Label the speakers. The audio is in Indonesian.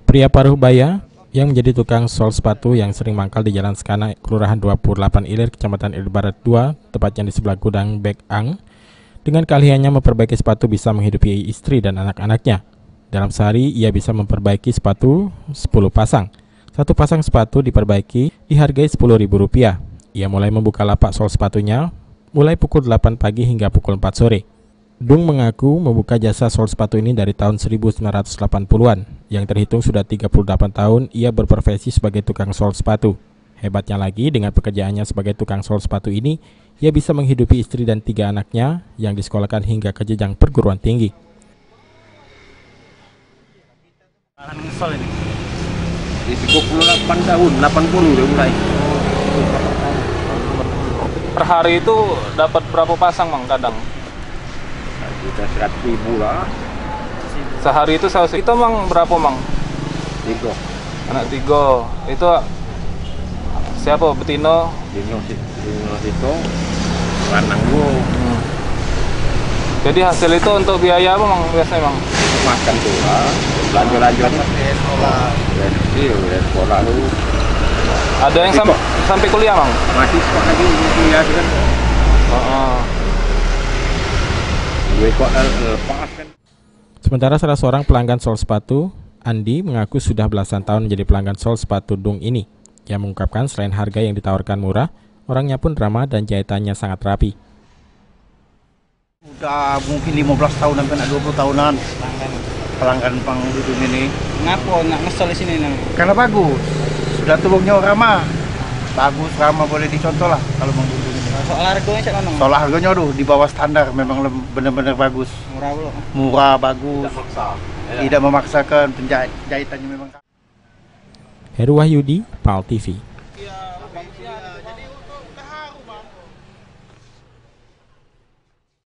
Speaker 1: Pria paruh baya yang menjadi tukang sol sepatu yang sering mangkal di Jalan Sekana, Kelurahan 28 Ilir, Kecamatan Ilir Barat 2, tepatnya di sebelah gudang Bek Ang. Dengan keahliannya memperbaiki sepatu bisa menghidupi istri dan anak-anaknya. Dalam sehari ia bisa memperbaiki sepatu 10 pasang. Satu pasang sepatu diperbaiki dihargai Rp10.000. Ia mulai membuka lapak sol sepatunya mulai pukul 8 pagi hingga pukul 4 sore. Dung mengaku membuka jasa sol sepatu ini dari tahun 1980-an, yang terhitung sudah 38 tahun ia berprofesi sebagai tukang sol sepatu. Hebatnya lagi, dengan pekerjaannya sebagai tukang sol sepatu ini, ia bisa menghidupi istri dan 3 anaknya yang disekolahkan hingga ke jenjang perguruan tinggi.
Speaker 2: Sol ini di 38 tahun, 80 udah mulai.
Speaker 3: Per hari itu dapat berapa pasang, Mang, kadang?
Speaker 2: Sudah 100.000 lah.
Speaker 3: Sehari itu itu, Mang, berapa, Mang?
Speaker 2: 3.
Speaker 3: Anak 3. Itu siapa? Betino?
Speaker 2: Dino itu lanang gua.
Speaker 3: Jadi hasil itu untuk biaya apa, Mang, biasanya, Mang?
Speaker 2: Makan tuh lah, belanja-belanja sekolah lu.
Speaker 3: Ada yang sampai kuliah, Mang?
Speaker 2: Masih sekolah lagi kuliah kan. Gue kok lepas kan.
Speaker 1: Sementara salah seorang pelanggan sol sepatu, Andi, mengaku sudah belasan tahun menjadi pelanggan sol sepatu Dung ini. Ia mengungkapkan selain harga yang ditawarkan murah, orangnya pun ramah dan jahitannya sangat rapi.
Speaker 4: Udah mungkin 15 tahun sampai 20 tahunan pelanggan Pang Dudung ini.
Speaker 5: Ngapa nak ngesol di sini, Nang?
Speaker 4: Karena bagus. Sudah tulungnya ramah. Bagus, ramah, boleh dicontoh lah kalau Bang Dudung ini.
Speaker 5: Soal harganya cak mana?
Speaker 4: Soal harganya di bawah standar, memang benar-benar bagus.
Speaker 5: Murah belum?
Speaker 4: Murah, bagus. Tidak memaksakan, penjahitannya memang.
Speaker 1: Heru Wahyudi, PAL TV.